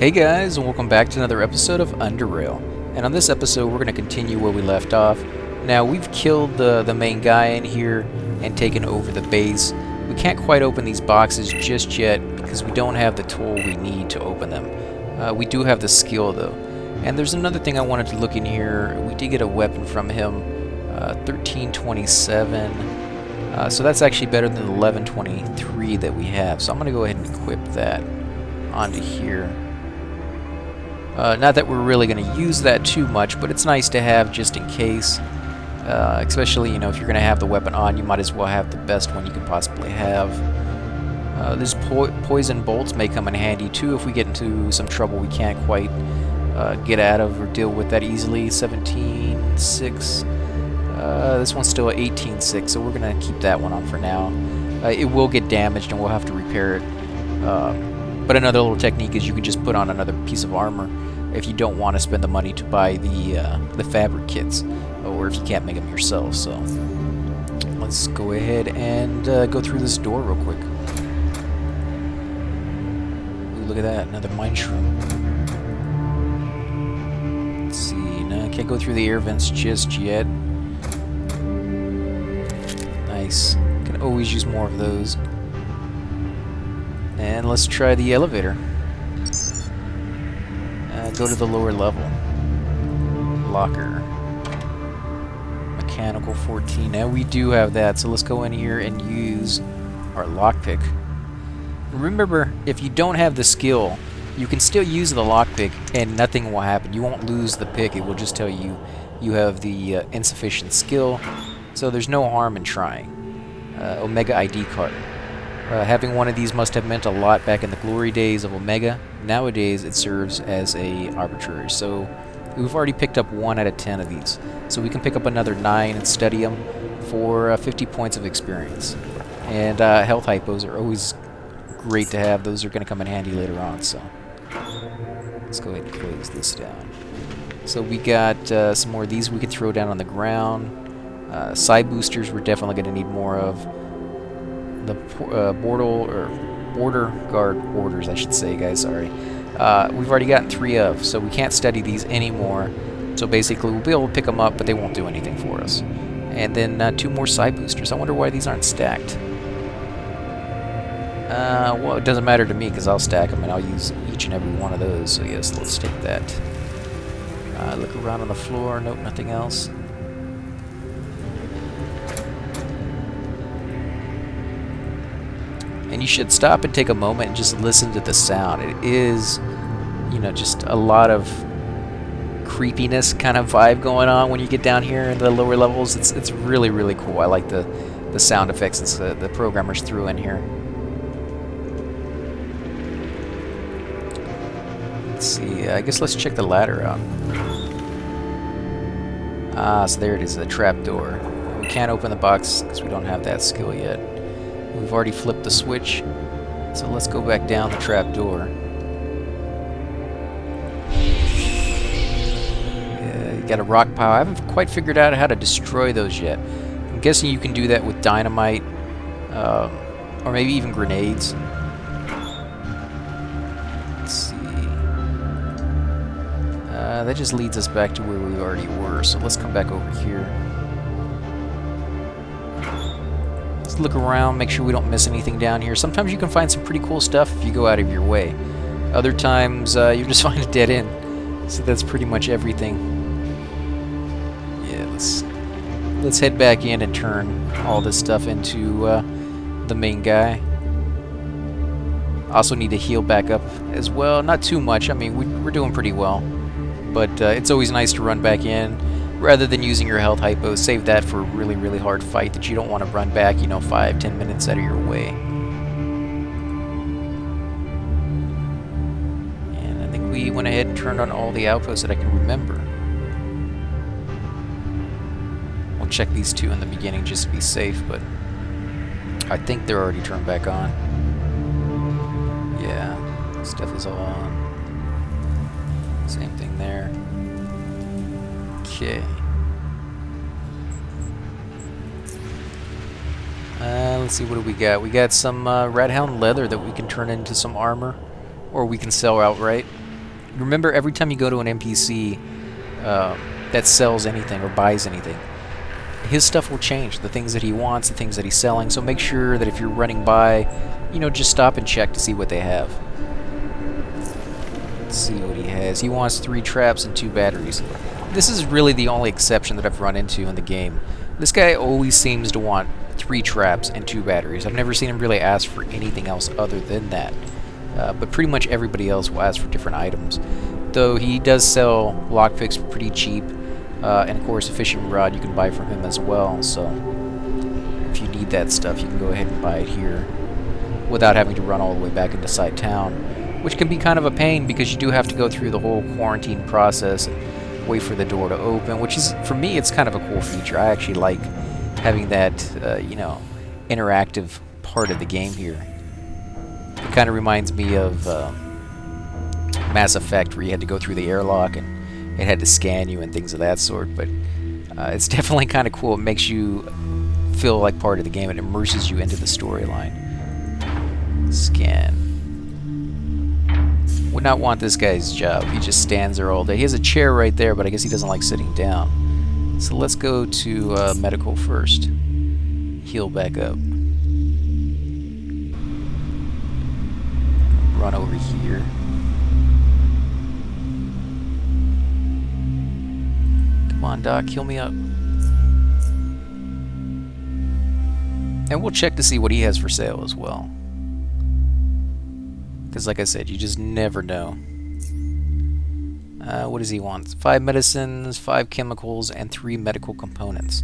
Hey guys, and welcome back to another episode of Underrail. And on this episode, we're going to continue where we left off. Now, we've killed the main guy in here and taken over the base. We can't quite open these boxes just yet because we don't have the tool we need to open them. We do have the skill though. And there's another thing I wanted to look in here. We did get a weapon from him, 1327. So that's actually better than the 1123 that we have. So I'm going to go ahead and equip that onto here. Not that we're really going to use that too much, but it's nice to have just in case. Especially, you know, if you're going to have the weapon on, you might as well have the best one you can possibly have. This poison bolts may come in handy too if we get into some trouble we can't quite get out of or deal with that easily. 17.6. This one's still at 18.6, so we're going to keep that one on for now. It will get damaged and we'll have to repair it. But another little technique is you can just put on another piece of armor if you don't want to spend the money to buy the fabric kits, or if you can't make them yourself. So let's go ahead and go through this door real quick. Ooh, look at that, another mine shroom. Let's see, no, I can't go through the air vents just yet. Nice, can always use more of those. And let's try the elevator. Go to the lower level. Locker. Mechanical 14. Now we do have that, so let's go in here and use our lockpick. Remember, if you don't have the skill, you can still use the lockpick and nothing will happen. You won't lose the pick, it will just tell you you have the insufficient skill. So there's no harm in trying. Omega ID card. Having one of these must have meant a lot back in the glory days of Omega. Nowadays, it serves as a arbitrary. So we've already picked up 1 out of 10 of these. So we can pick up another 9 and study them for 50 points of experience. And health hypos are always great to have. Those are going to come in handy later on. So let's go ahead and close this down. So we got some more of these we could throw down on the ground. Side boosters we're definitely going to need more of. The border guard orders, I should say, guys, sorry. We've already gotten 3 of, so we can't study these anymore. So basically, we'll be able to pick them up, but they won't do anything for us. And then 2 more side boosters. I wonder why these aren't stacked. Well, it doesn't matter to me, because I'll stack them, and I'll use each and every one of those. So yes, let's take that. Look around on the floor. Nope, nothing else. And you should stop and take a moment and just listen to the sound. It is, you know, just a lot of creepiness kind of vibe going on when you get down here in the lower levels. It's really, really cool. I like the sound effects the programmers threw in here. Let's see. I guess let's check the ladder out. So there it is, the trapdoor. We can't open the box because we don't have that skill yet. We've already flipped the switch, so let's go back down the trapdoor. Yeah, you got a rock pile. I haven't quite figured out how to destroy those yet. I'm guessing you can do that with dynamite, or maybe even grenades. Let's see. That just leads us back to where we already were, so let's come back over here. Look around, make sure we don't miss anything down here. Sometimes you can find some pretty cool stuff if you go out of your way. Other times you just find a dead end. So that's pretty much everything. Yeah, let's head back in and turn all this stuff into the main guy. Also need to heal back up as well. Not too much. I mean, we're doing pretty well. But it's always nice to run back in. Rather than using your health hypo, save that for a really, really hard fight that you don't want to run back, you know, 5-10 minutes out of your way. And I think we went ahead and turned on all the outposts that I can remember. We'll check these 2 in the beginning just to be safe, but I think they're already turned back on. Yeah, stuff is all on. Same thing there. Okay. Let's see, what do we got? We got some Rat Hound leather that we can turn into some armor, or we can sell outright. Remember, every time you go to an NPC that sells anything or buys anything, his stuff will change. The things that he wants, the things that he's selling. So make sure that if you're running by, you know, just stop and check to see what they have. Let's see what he has. He wants 3 traps and 2 batteries. This is really the only exception that I've run into in the game. This guy always seems to want 3 traps and 2 batteries. I've never seen him really ask for anything else other than that. But pretty much everybody else will ask for different items. Though he does sell lockpicks pretty cheap. And of course a fishing rod you can buy from him as well. So if you need that stuff, you can go ahead and buy it here without having to run all the way back into side town. Which can be kind of a pain because you do have to go through the whole quarantine process and wait for the door to open, which is, for me, it's kind of a cool feature. I actually like having that, you know, interactive part of the game here. It kind of reminds me of Mass Effect, where you had to go through the airlock and it had to scan you and things of that sort, but it's definitely kind of cool. It makes you feel like part of the game. It immerses you into the storyline. Scan. Would not want this guy's job. He just stands there all day. He has a chair right there, but I guess he doesn't like sitting down. So let's go to medical first. Heal back up. Run over here. Come on, Doc, heal me up. And we'll check to see what he has for sale as well. Because like I said, you just never know. What does he want? 5 medicines, 5 chemicals, and 3 medical components.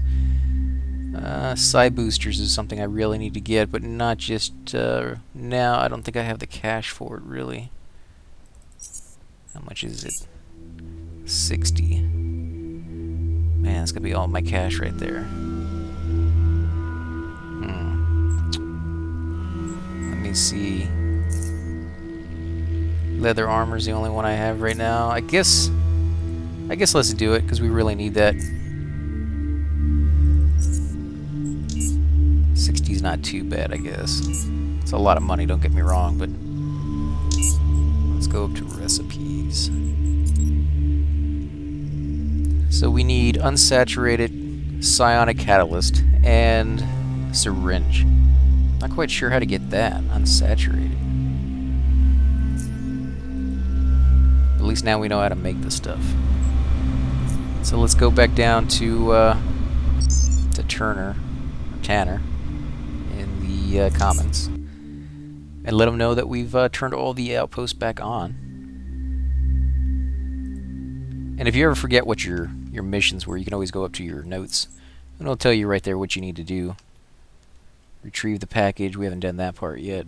Psi boosters is something I really need to get, but not just now. I don't think I have the cash for it, really. How much is it? 60. Man, that's gonna be all my cash right there. Let me see. Leather armor is the only one I have right now. I guess let's do it, because we really need that. 60's not too bad, I guess. It's a lot of money, don't get me wrong, but let's go up to recipes. So we need unsaturated psionic catalyst and syringe. Not quite sure how to get that unsaturated. At least now we know how to make the stuff. So let's go back down to Tanner in the Commons and let them know that we've turned all the outposts back on. And if you ever forget what your missions were, you can always go up to your notes and it'll tell you right there what you need to do. Retrieve the package. We haven't done that part yet,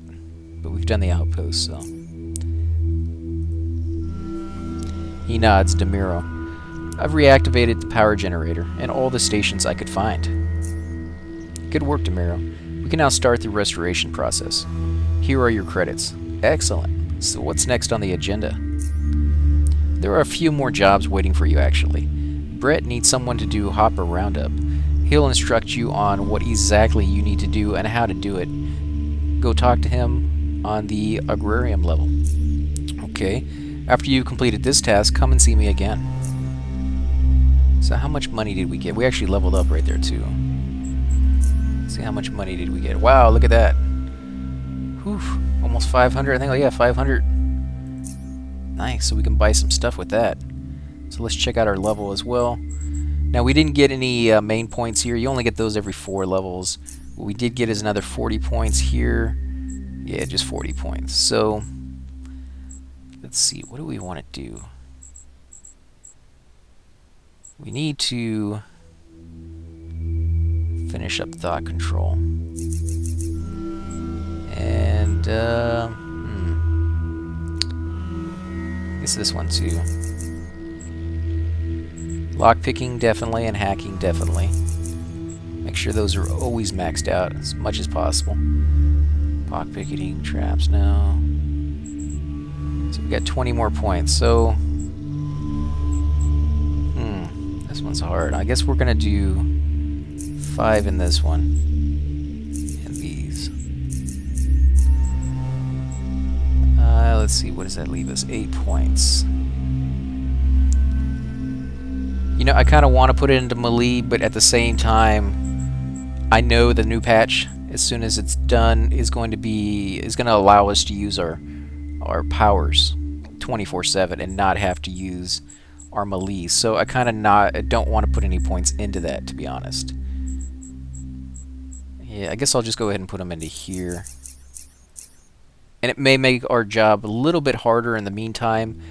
but we've done the outpost, so. He nods, DeMiro. I've reactivated the power generator and all the stations I could find. Good work, DeMiro. We can now start the restoration process. Here are your credits. Excellent. So what's next on the agenda? There are a few more jobs waiting for you, actually. Brett needs someone to do Hopper Roundup. He'll instruct you on what exactly you need to do and how to do it. Go talk to him on the agrarium level. Okay. After you've completed this task, come and see me again. So how much money did we get? We actually leveled up right there too. Let's see how much money did we get. Wow, look at that. Whew, almost 500. I think, oh yeah, 500. Nice, so we can buy some stuff with that. So let's check out our level as well. Now we didn't get any main points here. You only get those every 4 levels. What we did get is another 40 points here. Yeah, just 40 points. So let's see, what do we want to do? We need to finish up thought control. And, it's this one too. Lockpicking definitely, and hacking definitely. Make sure those are always maxed out as much as possible. Pockpicketing, traps now. So we got 20 more points, so this one's hard. I guess we're gonna do 5 in this one. And these. Let's see, what does that leave us? 8 points. You know, I kind of want to put it into melee, but at the same time, I know the new patch, as soon as it's done, is going to allow us to use our powers 24/7 and not have to use our melee. So I don't want to put any points into that, to be honest. Yeah, I guess I'll just go ahead and put them into here. And it may make our job a little bit harder in the meantime.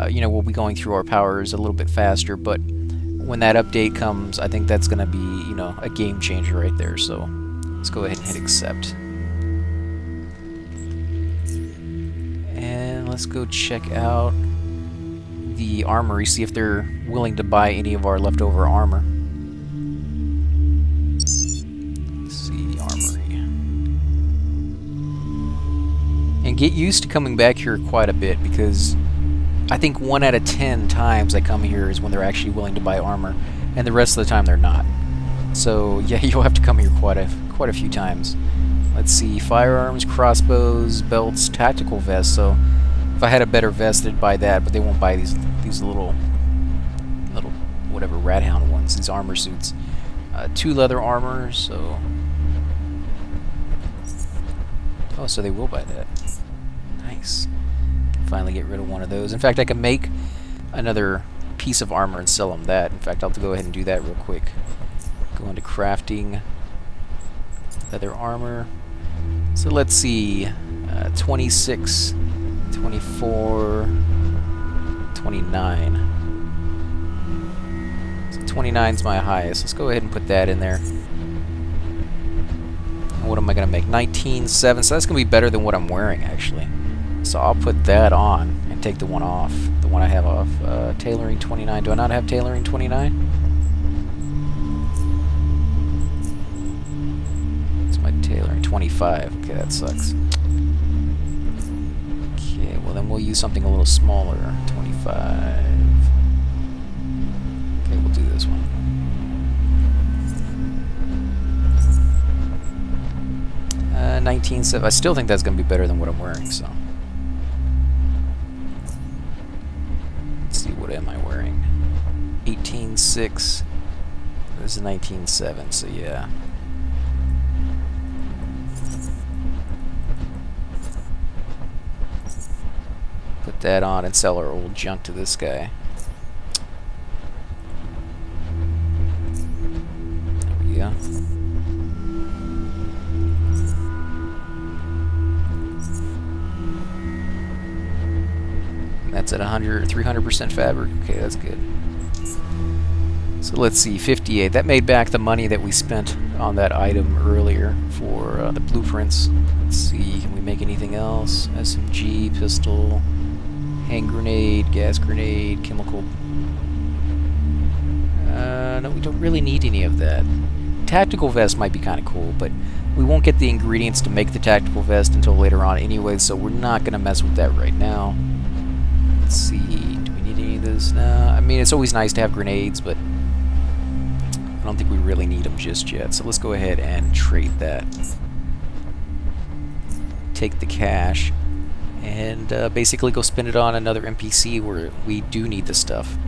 You know, we'll be going through our powers a little bit faster, but when that update comes, I think that's going to be, you know, a game changer right there. So let's go ahead and hit accept. And let's go check out the armory, see if they're willing to buy any of our leftover armor. Let's see the armory. And get used to coming back here quite a bit, because I think 1 out of 10 times I come here is when they're actually willing to buy armor, and the rest of the time they're not. So yeah, you'll have to come here quite a few times. Let's see, firearms, crossbows, belts, tactical vests. So if I had a better vest, they'd buy that, but they won't buy these little whatever rat hound ones, these armor suits. 2 leather armor, so so they will buy that. Nice. Finally get rid of one of those. In fact, I can make another piece of armor and sell them that. In fact, I'll have to go ahead and do that real quick. Go into crafting, leather armor. So let's see, 26, 24, 29. So 29's my highest. Let's go ahead and put that in there. And what am I going to make? 19.7. So that's going to be better than what I'm wearing, actually. So I'll put that on and take the one off. The one I have off. Tailoring 29. Do I not have tailoring 29? It's my tailoring 25. Okay, that sucks. Okay, well then we'll use something a little smaller. 25. Okay, we'll do this one. 19.7. I still think that's going to be better than what I'm wearing, so. What am I wearing? 18.6. This is 19.7, so yeah. Put that on and sell our old junk to this guy. There we go. That's at 300% fabric. Okay, that's good. So let's see, 58. That made back the money that we spent on that item earlier for the blueprints. Let's see, can we make anything else? SMG, pistol, hand grenade, gas grenade, chemical. No, we don't really need any of that. Tactical vest might be kind of cool, but we won't get the ingredients to make the tactical vest until later on anyway, so we're not going to mess with that right now. Let's see, do we need any of this? No, I mean, it's always nice to have grenades, but I don't think we really need them just yet. So let's go ahead and trade that. Take the cash and basically go spend it on another NPC where we do need the stuff.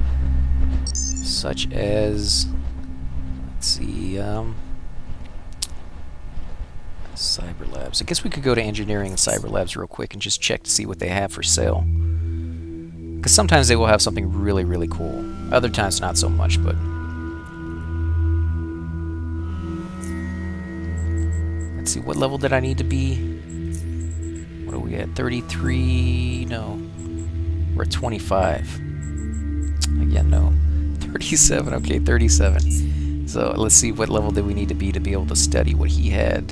Such as, let's see, Cyber Labs. I guess we could go to engineering and Cyber Labs real quick and just check to see what they have for sale. Because sometimes they will have something really, really cool. Other times not so much, but... Let's see, what level did I need to be? What are we at? 33? No. We're at 25. Again, no. 37. Okay, 37. So let's see what level did we need to be able to study what he had.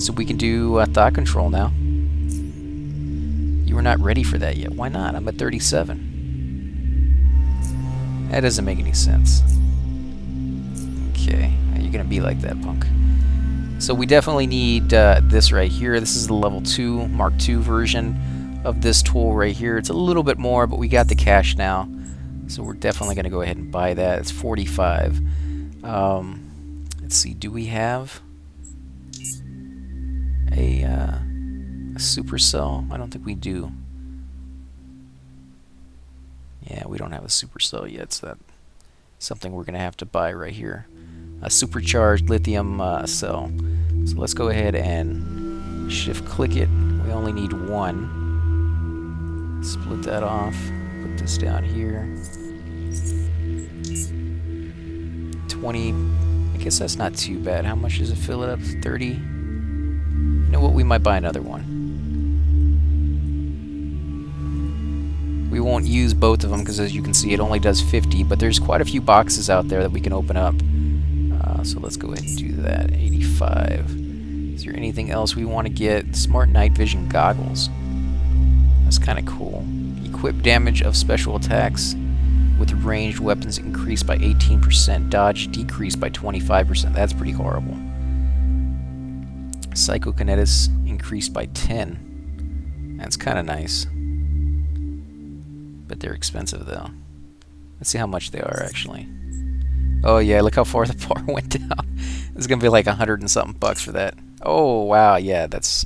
So we can do thought control now. You were not ready for that yet. Why not? I'm at 37. That doesn't make any sense. Okay, you're gonna be like that, punk. So we definitely need this right here. This is the level 2, Mark II version of this tool right here. It's a little bit more, but we got the cash now. So we're definitely gonna go ahead and buy that. It's 45. Let's see, do we have a supercell? I don't think we do. Yeah, we don't have a supercell yet, so that's something we're going to have to buy right here. A supercharged lithium cell. So let's go ahead and shift click it. We only need one. Split that off. Put this down here. 20. I guess that's not too bad. How much does it fill it up? 30. You know what? We might buy another one. We won't use both of them because, as you can see, it only does 50, but there's quite a few boxes out there that we can open up. So let's go ahead and do that. 85. Is there anything else we want to get? Smart night vision goggles. That's kind of cool. Equip damage of special attacks with ranged weapons increased by 18%. Dodge decreased by 25%. That's pretty horrible. Psychokinetics increased by 10. That's kind of nice. But they're expensive though. Let's see how much they are actually. Oh yeah, look how far the bar went down. It's gonna be like 100 and something bucks for that. Oh wow, yeah, that's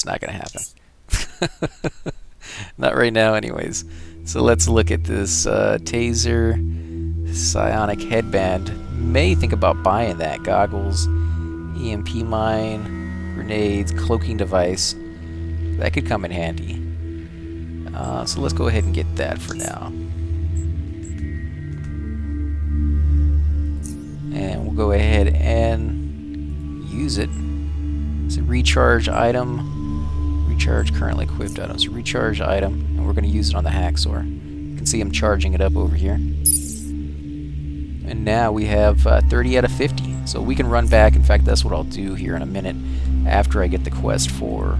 not gonna happen. Not right now anyways. So let's look at this Taser, Psionic Headband. May think about buying that. Goggles, EMP mine, grenades, cloaking device. That could come in handy. So let's go ahead and get that for now. And we'll go ahead and use it. It's a recharge item. Recharge currently equipped items. Recharge item. And we're going to use it on the Hacksaw. You can see I'm charging it up over here. And now we have 30 out of 50. So we can run back. In fact, that's what I'll do here in a minute after I get the quest for,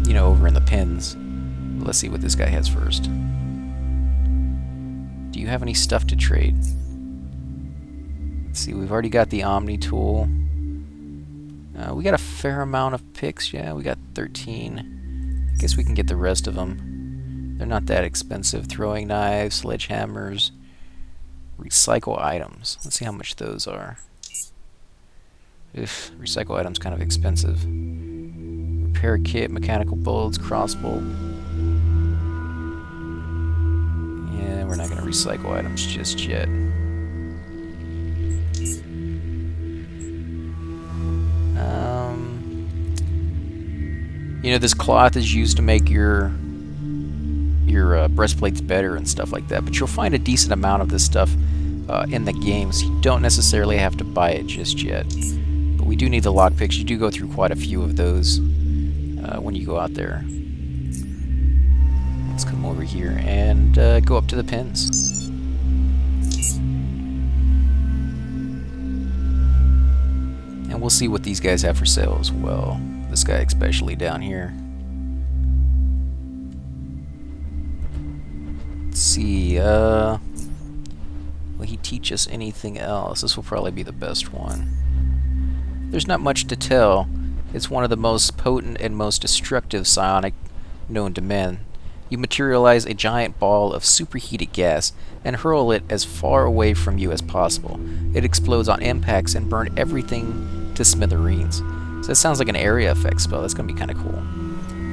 you know, over in the pins. Let's see what this guy has first. Do you have any stuff to trade? Let's see, we've already got the Omni tool. We got a fair amount of picks. Yeah, we got 13. I guess we can get the rest of them. They're not that expensive. Throwing knives, sledgehammers, recycle items. Let's see how much those are. Recycle items kind of expensive. Repair kit, mechanical bullets, crossbow. Yeah, we're not going to recycle items just yet. You know, this cloth is used to make your breastplates better and stuff like that, but you'll find a decent amount of this stuff in the game, so you don't necessarily have to buy it just yet. But we do need the lockpicks. You do go through quite a few of those when you go out there. Let's come over here and go up to the pins. And we'll see what these guys have for sale as well. This guy especially down here. Let's see, will he teach us anything else? This will probably be the best one. There's not much to tell. It's one of the most potent and most destructive psionic known to men. You materialize a giant ball of superheated gas and hurl it as far away from you as possible. It explodes on impacts and burns everything to smithereens. So that sounds like an area effect spell. That's going to be kind of cool.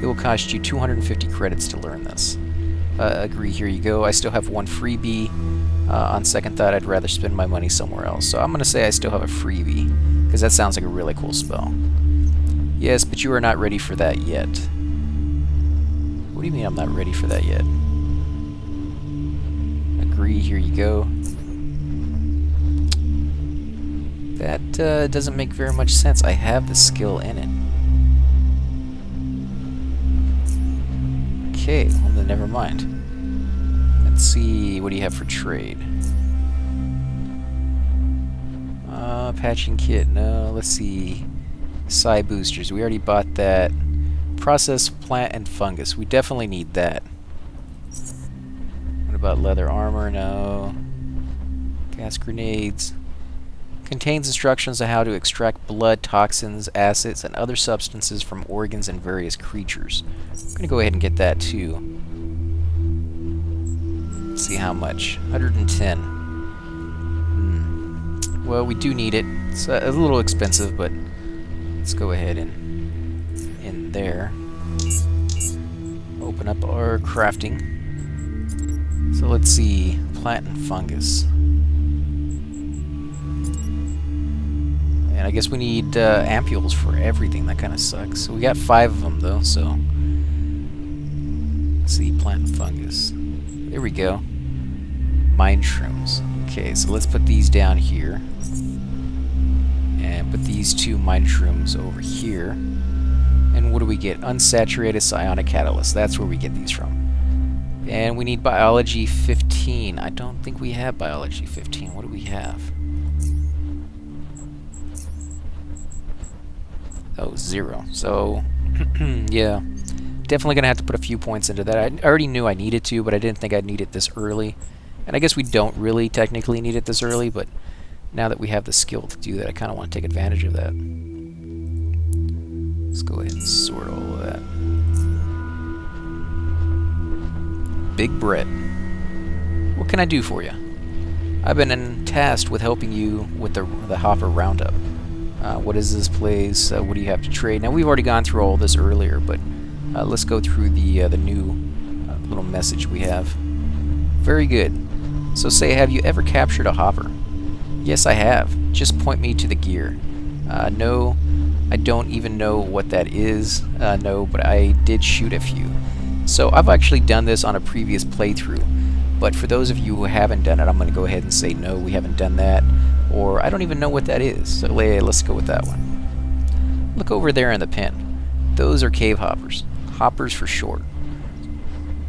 It will cost you 250 credits to learn this. Agree, here you go. I still have one freebie. On second thought, I'd rather spend my money somewhere else. So I'm going to say I still have a freebie, because that sounds like a really cool spell. Yes, but you are not ready for that yet. What do you mean I'm not ready for that yet? Agree, here you go. That doesn't make very much sense. I have the skill in it. Okay, well then never mind. Let's see, what do you have for trade? Patching kit, no. Let's see. Psi boosters, we already bought that. Process, plant, and fungus. We definitely need that. What about leather armor? No. Gas grenades. Contains instructions on how to extract blood, toxins, acids, and other substances from organs and various creatures. I'm going to go ahead and get that too. Let's see how much. 110. Well, we do need it. It's a little expensive, but let's go ahead and there. Open up our crafting. So let's see, plant and fungus. And I guess we need ampules for everything. That kind of sucks. We got 5 of them though, so let's see, plant and fungus. There we go. Mind shrooms. Okay, so let's put these down here. And put these 2 mind shrooms over here. And what do we get? Unsaturated psionic catalyst. That's where we get these from. And we need biology 15. I don't think we have biology 15. What do we have? Oh, 0. So, yeah. Definitely going to have to put a few points into that. I already knew I needed to, but I didn't think I'd need it this early. And I guess we don't really technically need it this early, but now that we have the skill to do that, I kind of want to take advantage of that. Let's go ahead and sort all of that. Big Brett. What can I do for you? I've been tasked with helping you with the Hopper Roundup. What is this place? What do you have to trade? Now, we've already gone through all this earlier, but let's go through the new little message we have. Very good. So say, have you ever captured a hopper? Yes, I have. Just point me to the gear. No, I don't even know what that is. No, but I did shoot a few. So I've actually done this on a previous playthrough, but for those of you who haven't done it, I'm going to go ahead and say no, we haven't done that, or I don't even know what that is. So let's go with that one. Look over there in the pen. Those are cave hoppers. Hoppers for short.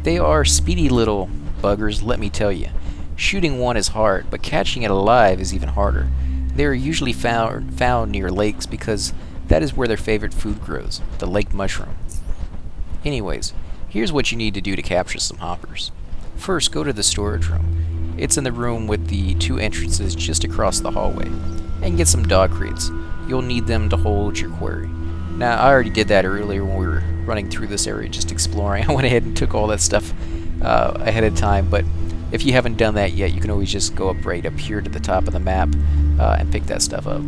They are speedy little buggers, let me tell you. Shooting one is hard, but catching it alive is even harder. They are usually found near lakes because that is where their favorite food grows, the lake mushroom. Anyways, here's what you need to do to capture some hoppers. First, go to the storage room. It's in the room with the 2 entrances just across the hallway. And get some dog crates. You'll need them to hold your quarry. Now, I already did that earlier when we were running through this area, just exploring. I went ahead and took all that stuff ahead of time, but if you haven't done that yet, you can always just go right up here to the top of the map and pick that stuff up.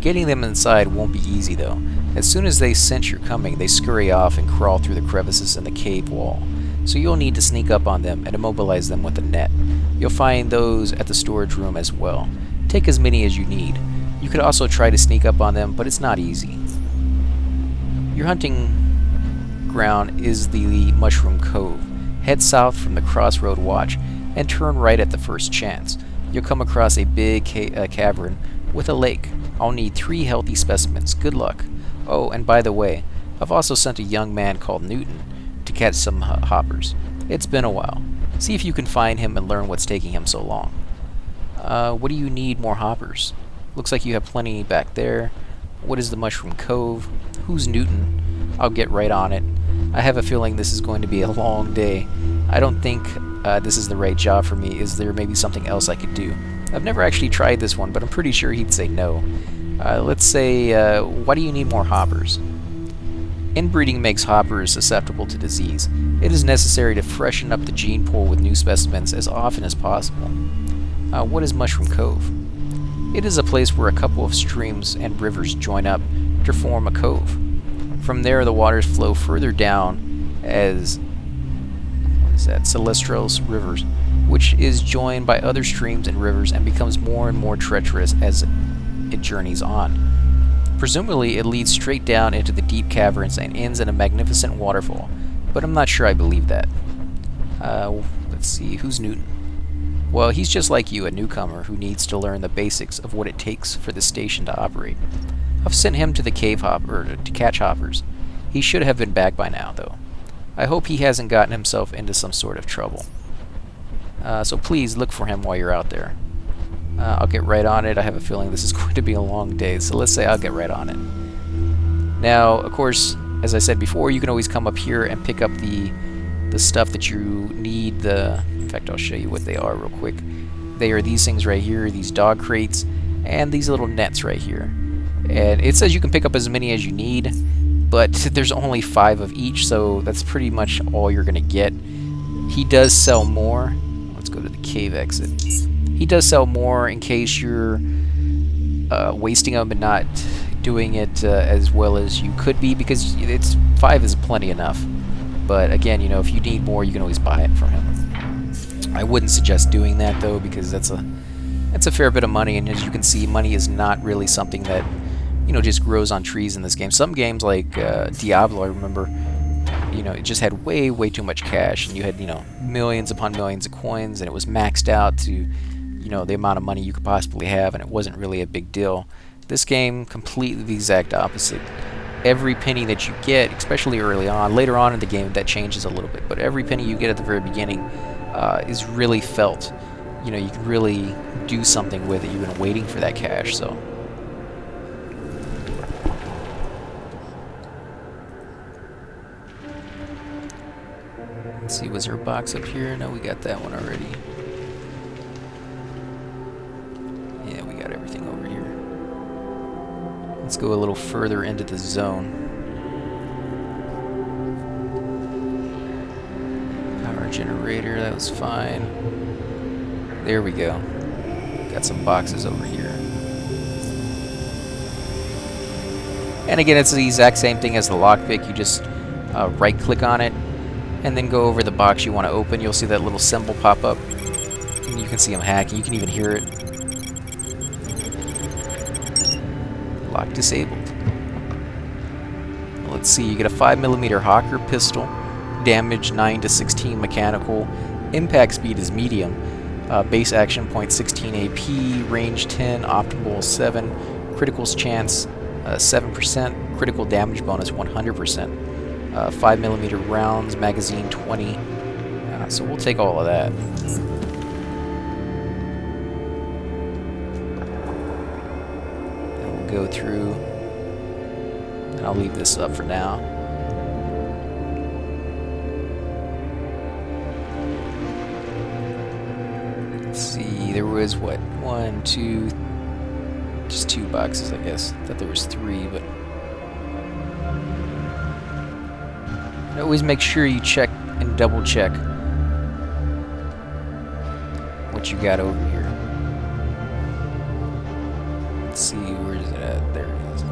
Getting them inside won't be easy though. As soon as they sense you're coming, they scurry off and crawl through the crevices in the cave wall. So you'll need to sneak up on them and immobilize them with a net. You'll find those at the storage room as well. Take as many as you need. You could also try to sneak up on them, but it's not easy. Your hunting ground is the Mushroom Cove. Head south from the Crossroad Watch and turn right at the first chance. You'll come across a big cavern with a lake. I'll need 3 healthy specimens. Good luck. Oh, and by the way, I've also sent a young man called Newton to catch some hoppers. It's been a while. See if you can find him and learn what's taking him so long. What do you need more hoppers? Looks like you have plenty back there. What is the Mushroom Cove? Who's Newton? I'll get right on it. I have a feeling this is going to be a long day. I don't think this is the right job for me. Is there maybe something else I could do? I've never actually tried this one, but I'm pretty sure he'd say no. Let's say, why do you need more hoppers? Inbreeding makes hoppers susceptible to disease. It is necessary to freshen up the gene pool with new specimens as often as possible. What is Mushroom Cove? It is a place where a couple of streams and rivers join up to form a cove. From there, the waters flow further down as Celestials rivers, which is joined by other streams and rivers and becomes more and more treacherous as it journeys on. Presumably, it leads straight down into the deep caverns and ends in a magnificent waterfall, but I'm not sure I believe that. Let's see, who's Newton? Well, he's just like you, a newcomer who needs to learn the basics of what it takes for the station to operate. I've sent him to the cave hopper to catch hoppers. He should have been back by now, though. I hope he hasn't gotten himself into some sort of trouble. So please look for him while you're out there. I'll get right on it. I have a feeling this is going to be a long day, so let's say I'll get right on it. Now, of course, as I said before, you can always come up here and pick up the stuff that you need. In fact, I'll show you what they are real quick. They are these things right here, these dog crates, and these little nets right here. And it says you can pick up as many as you need, but there's only 5 of each, so that's pretty much all you're going to get. He does sell more. Let's go to the cave exit. He does sell more in case you're wasting them and not doing it as well as you could be, because 5 is plenty enough. But again, you know, if you need more, you can always buy it from him. I wouldn't suggest doing that though, because that's a fair bit of money, and as you can see, money is not really something that, you know, just grows on trees in this game. Some games like Diablo, I remember, you know, it just had way too much cash, and you had, you know, millions upon millions of coins, and it was maxed out to, you know, the amount of money you could possibly have, and it wasn't really a big deal. This game, completely the exact opposite. Every penny that you get, especially early on, later on in the game that changes a little bit, but every penny you get at the very beginning is really felt. You know, you can really do something with it. You've been waiting for that cash, so. Let's see, was there a box up here? No, we got that one already. Yeah, we got everything over here. Let's go a little further into the zone. Power generator, that was fine. There we go. Got some boxes over here. And again, it's the exact same thing as the lockpick. You just right-click on it, and then go over the box you want to open. You'll see that little symbol pop up, and you can see them hacking. You can even hear it. Lock disabled. Let's see, you get a 5mm Hawker pistol, damage 9 to 16 mechanical, impact speed is medium, base action point 16 AP, range 10, optimal 7, criticals chance 7%, critical damage bonus 100%, 5mm rounds, magazine 20, so we'll take all of that. Go through, and I'll leave this up for now. Let's see, there was what, 1, 2, just 2 boxes, I guess. I thought there was 3, but always make sure you check and double check what you got over here. Let's see, where is it at? There it is.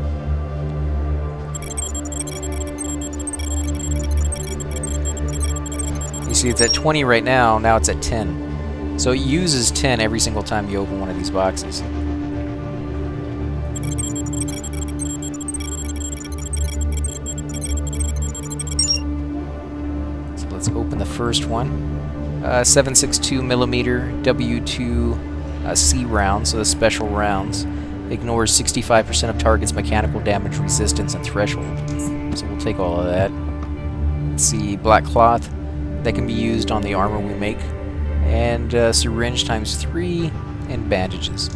You see it's at 20 right now, now it's at 10. So it uses 10 every single time you open one of these boxes. So let's open the first one. 7.62mm W2 C rounds, so the special rounds. Ignores 65% of target's mechanical damage resistance and threshold. So we'll take all of that. Let's see, black cloth. That can be used on the armor we make. And syringe ×3 and bandages.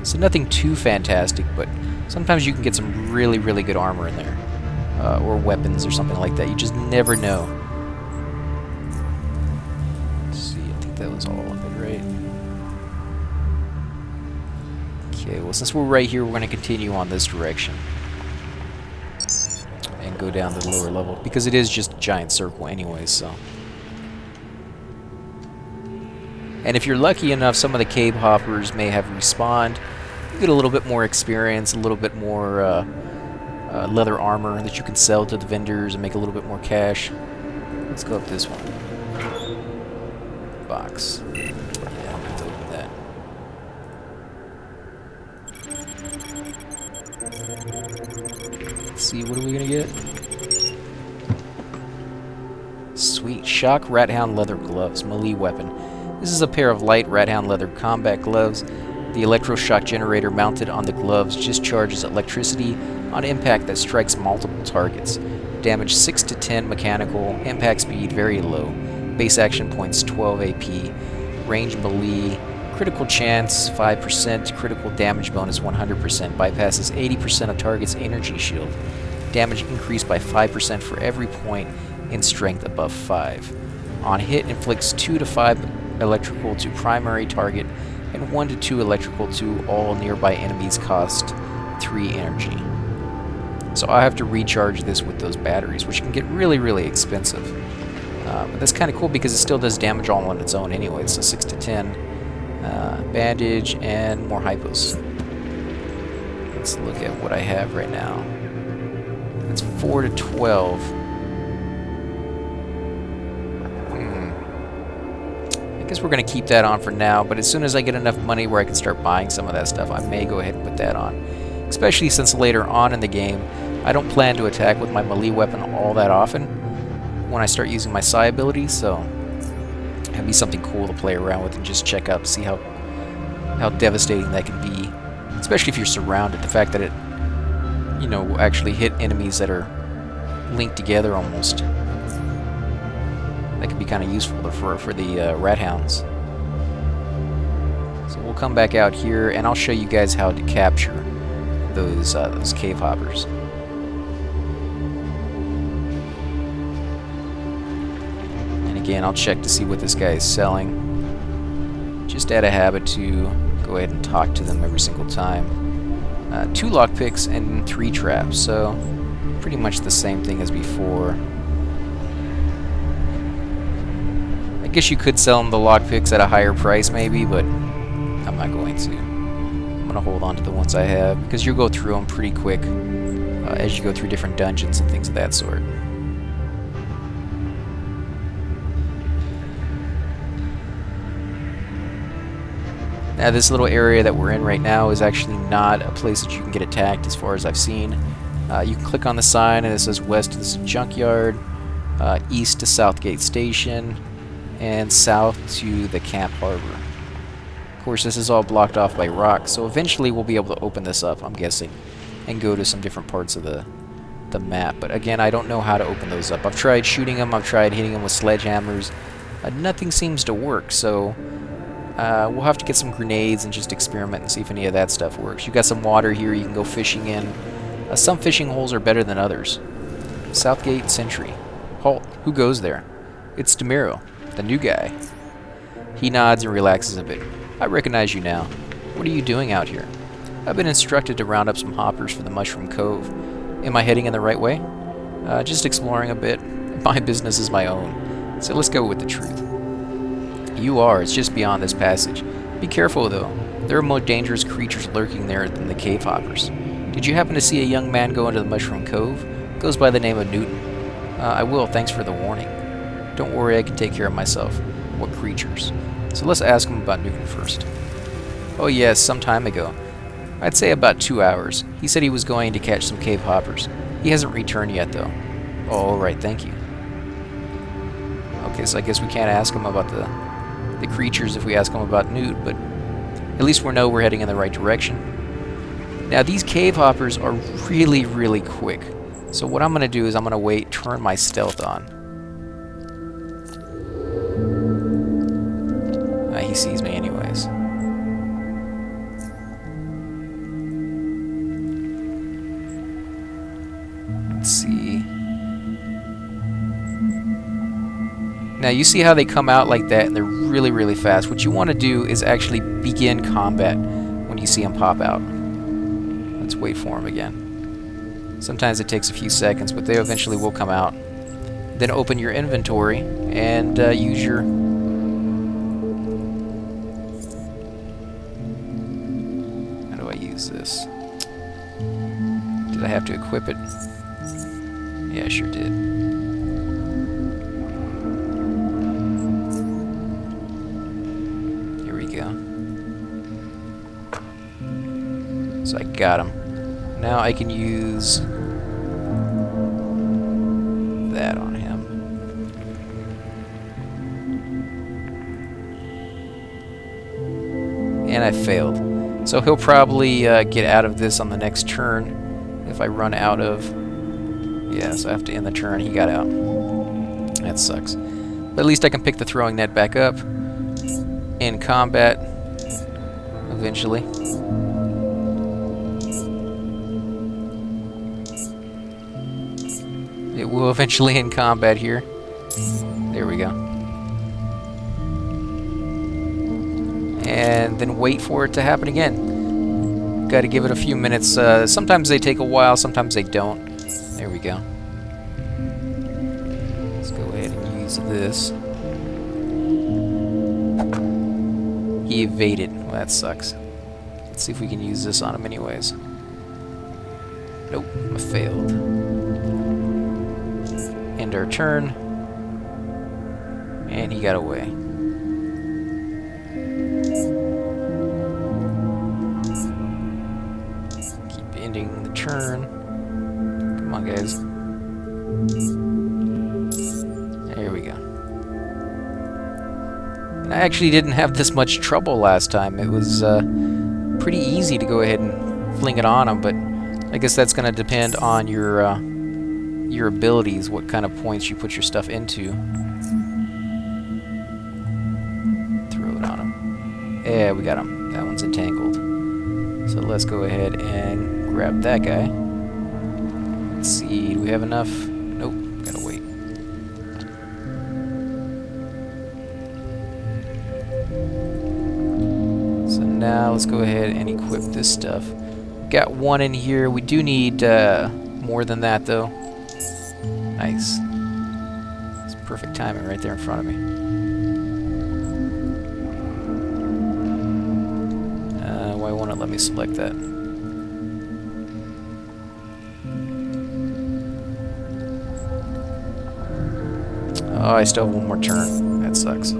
So nothing too fantastic, but sometimes you can get some really good armor in there. Or weapons or something like that. You just never know. Let's see, I think that was all of it, right? Okay, well, since we're right here, we're going to continue on this direction. And go down to the lower level, because it is just a giant circle anyway, so. And if you're lucky enough, some of the cave hoppers may have respawned. You get a little bit more experience, a little bit more leather armor that you can sell to the vendors and make a little bit more cash. Let's go up this one. Box. Yeah, let's open that. Let's see, what are we gonna get? Sweet. Shock Rathound leather gloves, melee weapon. This is a pair of light Rathound leather combat gloves. The electroshock generator mounted on the gloves discharges electricity on impact that strikes multiple targets. Damage 6 to 10 mechanical, impact speed very low. Base action points 12 AP. Range melee, critical chance 5%, critical damage bonus 100%. Bypasses 80% of target's energy shield. Damage increased by 5% for every point in strength above 5. On hit, inflicts 2 to 5 electrical to primary target and 1 to 2 electrical to all nearby enemies, cost 3 energy. So I have to recharge this with those batteries, which can get really expensive. But that's kind of cool because it still does damage all on its own anyway. So 6 to 10 bandage and more hypos. Let's look at what I have right now. It's 4 to 12. I guess we're going to keep that on for now, but as soon as I get enough money where I can start buying some of that stuff, I may go ahead and put that on. Especially since later on in the game, I don't plan to attack with my melee weapon all that often when I start using my psi abilities, so it'd be something cool to play around with and just check out, see how devastating that can be. Especially if you're surrounded, the fact that it, you know, will actually hit enemies that are linked together almost. That could be kind of useful for the rat hounds. So we'll come back out here, and I'll show you guys how to capture those cave hoppers. And again, I'll check to see what this guy is selling. Just out of habit to go ahead and talk to them every single time. 2 lockpicks and 3 traps, so pretty much the same thing as before. I guess you could sell them the lockpicks at a higher price maybe, but I'm not going to. I'm going to hold on to the ones I have, because you'll go through them pretty quick as you go through different dungeons and things of that sort. Now this little area that we're in right now is actually not a place that you can get attacked as far as I've seen. You can click on the sign and it says west to the Junkyard, east to Southgate Station, and south to the Camp Harbor. Of course, this is all blocked off by rock, so eventually we'll be able to open this up, I'm guessing, and go to some different parts of the map. But again, I don't know how to open those up. I've tried shooting them, I've tried hitting them with sledgehammers. Nothing seems to work, so we'll have to get some grenades and just experiment and see if any of that stuff works. You've got some water here you can go fishing in. Some fishing holes are better than others. Southgate Sentry. Halt. Who goes there? It's DeMiro, the new guy. He nods and relaxes a bit. I recognize you now. What are you doing out here? I've been instructed to round up some hoppers for the Mushroom Cove. Am I heading in the right way? Just exploring a bit. My business is my own. So let's go with the truth. You are. It's just beyond this passage. Be careful, though. There are more dangerous creatures lurking there than the cave hoppers. Did you happen to see a young man go into the Mushroom Cove? Goes by the name of Newton. I will, thanks for the warning. Don't worry, I can take care of myself. What creatures? So let's ask him about Newton first. Oh yes, some time ago. I'd say about 2 hours. He said he was going to catch some cave hoppers. He hasn't returned yet, though. Oh, alright, thank you. Okay, so I guess we can't ask him about the creatures if we ask him about Newt, but at least we know we're heading in the right direction. Now, these cave hoppers are really, really quick. So what I'm going to do is I'm going to wait, turn my stealth on. He sees me anyways. Let's see. Now you see how they come out like that and they're really, really fast. What you want to do is actually begin combat when you see them pop out. Let's wait for them again. Sometimes it takes a few seconds, but they eventually will come out. Then open your inventory and use your... How do I use this? Did I have to equip it? Yeah, I sure did. Here we go. So I got him. Now I can use that on him. And I failed. So he'll probably get out of this on the next turn if I run out of... Yeah, so I have to end the turn. He got out. That sucks. But at least I can pick the throwing net back up in combat eventually. It will eventually end combat here. There we go. And then wait for it to happen again. Got to give it a few minutes. Sometimes they take a while, sometimes they don't. There we go. Let's go ahead and use this. He evaded. Well, that sucks. Let's see if we can use this on him anyways. Nope, I failed. End our turn. And he got away. Keep ending the turn. Come on, guys. There we go. And I actually didn't have this much trouble last time. It was pretty easy to go ahead and fling it on him, but I guess that's going to depend on your abilities, what kind of points you put your stuff into. Throw it on him. Yeah, we got him. That one's entangled. So let's go ahead and grab that guy. Let's see, do we have enough? Nope, gotta wait. So now let's go ahead and equip this stuff. Got one in here. We do need more than that, though. Nice. It's perfect timing right there in front of me. Why won't it let me select that? Oh, I still have one more turn. That sucks.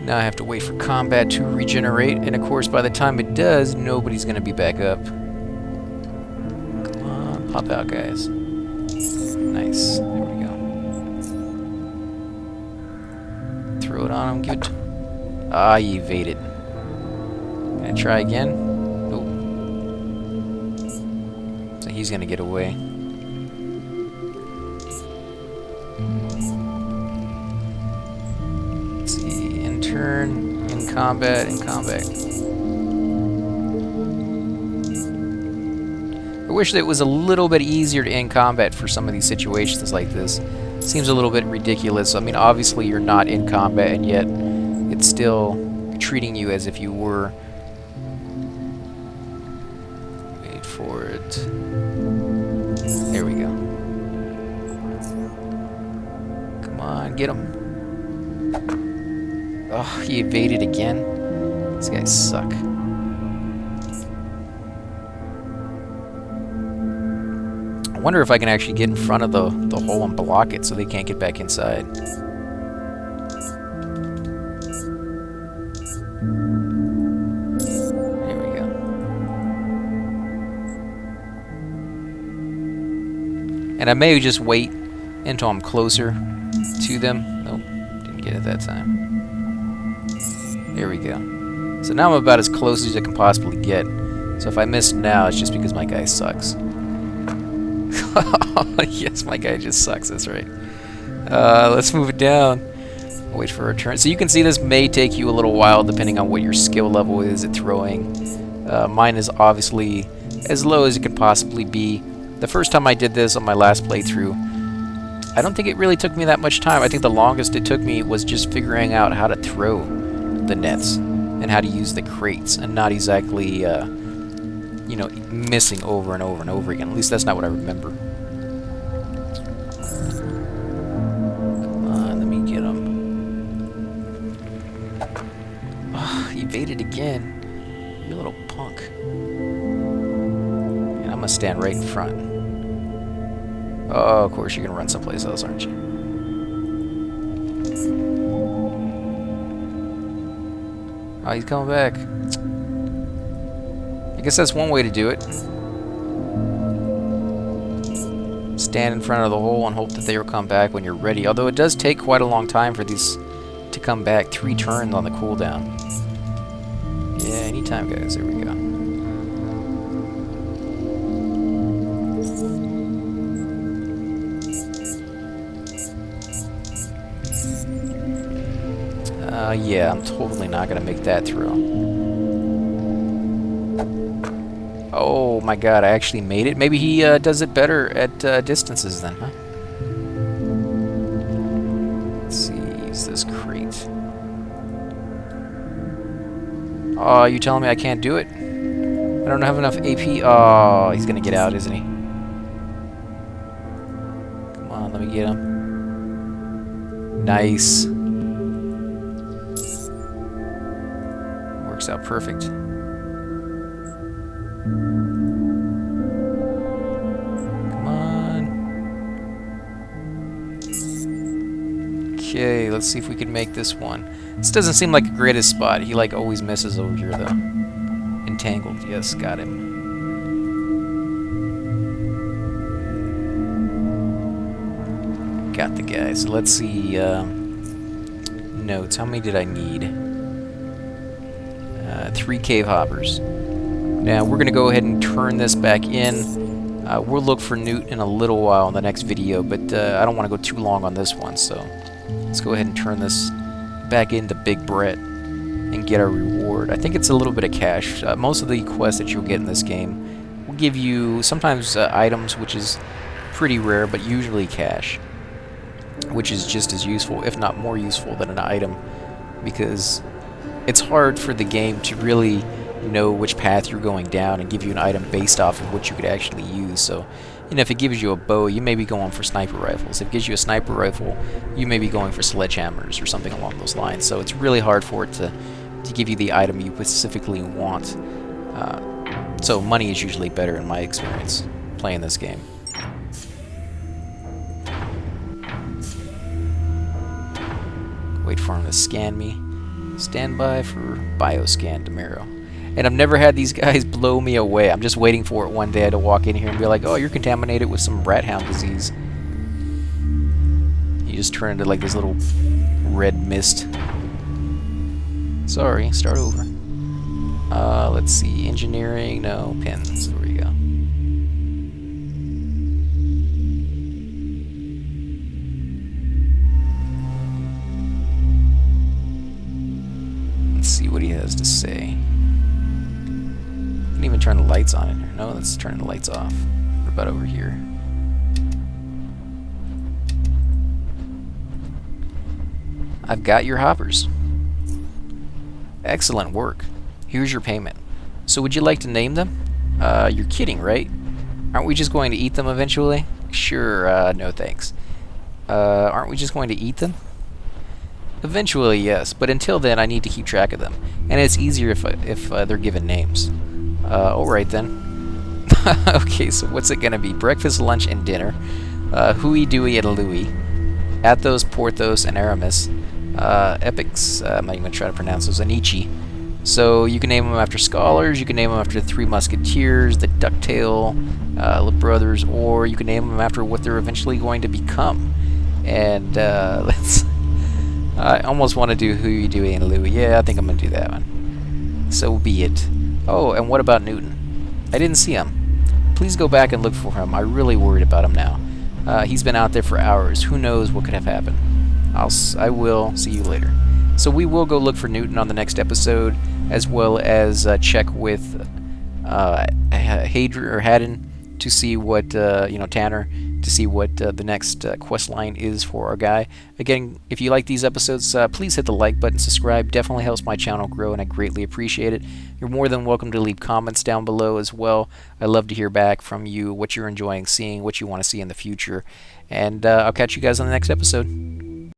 Now I have to wait for combat to regenerate, and of course by the time it does, nobody's going to be back up. Come on, pop out, guys. Nice. There we go. Throw it on him. Give it to... Ah, he evaded. Can I try again? He's gonna get away. Let's see, in turn, in combat, in combat. I wish that it was a little bit easier to end combat for some of these situations like this. Seems a little bit ridiculous. I mean, obviously you're not in combat, and yet it's still treating you as if you were. Wait for it. There we go. Come on, get him. Oh, he evaded again. These guys suck. I wonder if I can actually get in front of the hole and block it so they can't get back inside. And I may just wait until I'm closer to them. Nope, didn't get it that time. There we go. So now I'm about as close as I can possibly get. So if I miss now, it's just because my guy sucks. Yes, my guy just sucks, that's right. Let's move it down. Wait for a turn. So you can see this may take you a little while depending on what your skill level is at throwing. Mine is obviously as low as it could possibly be. The first time I did this on my last playthrough, I don't think it really took me that much time. I think the longest it took me was just figuring out how to throw the nets and how to use the crates, and not exactly, you know, missing over and over and over again. At least that's not what I remember. Come on, let me get him. Oh, he evaded again. You little punk. And I'm gonna stand right in front. Oh, of course, you're going to run someplace else, aren't you? Oh, he's coming back. I guess that's one way to do it. Stand in front of the hole and hope that they will come back when you're ready. Although it does take quite a long time for these to come back. 3 turns on the cooldown. Yeah, anytime, guys. There we go. Yeah, I'm totally not going to make that throw. Oh my god, I actually made it. Maybe he does it better at distances then, huh? Let's see, use this crate. Oh, you telling me I can't do it? I don't have enough AP. Oh, he's going to get out, isn't he? Come on, let me get him. Nice. works out perfect. Come on. Okay, let's see if we can make this one. This doesn't seem like the greatest spot. He like always misses over here though. Entangled, yes, got him. Got the guy. So let's see. Notes. How many did I need? 3 cave hoppers. Now we're gonna go ahead and turn this back in. We'll look for Newt in a little while in the next video, but I don't want to go too long on this one, so let's go ahead and turn this back into Big Brett and get our reward. I think it's a little bit of cash. Most of the quests that you'll get in this game will give you sometimes items, which is pretty rare, but usually cash, which is just as useful, if not more useful, than an item, because it's hard for the game to really know which path you're going down and give you an item based off of what you could actually use. So, you know, if it gives you a bow, you may be going for sniper rifles. If it gives you a sniper rifle, you may be going for sledgehammers or something along those lines. So it's really hard for it to give you the item you specifically want. So money is usually better in my experience playing this game. Wait for him to scan me. Stand by for bioscan Demiro. And I've never had these guys blow me away. I'm just waiting for it one day to walk in here and be like, oh, you're contaminated with some rat hound disease. You just turn into like this little red mist. Sorry, start over. Let's see, engineering, no, pins, there we go. Let's see what he has to say. Can even turn the lights on in here. No, let's turn the lights off. What about over here? I've got your hoppers. Excellent work. Here's your payment. So would you like to name them? You're kidding, right? Aren't we just going to eat them eventually? Sure, no thanks. Aren't we just going to eat them? Eventually, yes, but until then I need to keep track of them. And it's easier if they're given names. Alright then. Okay, so what's it gonna be? Breakfast, lunch, and dinner. Hui, Dewey, and Louie. Athos, Porthos, and Aramis. Epics, I'm not even gonna try to pronounce those. Anichi. So you can name them after scholars, you can name them after the Three Musketeers, the Ducktail brothers, or you can name them after what they're eventually going to become. And let's... I almost want to do Hui, Dewey, and Louie. Yeah, I think I'm gonna do that one. So be it. Oh, and what about Newton? I didn't see him. Please go back and look for him. I'm really worried about him now. He's been out there for hours. Who knows what could have happened. I will see you later. So we will go look for Newton on the next episode, as well as check with Haddon to see what Tanner, to see what the next quest line is for our guy. Again, if you like these episodes, please hit the like button, subscribe. Definitely helps my channel grow, and I greatly appreciate it. You're more than welcome to leave comments down below as well. I love to hear back from you, what you're enjoying seeing, what you want to see in the future. And I'll catch you guys on the next episode.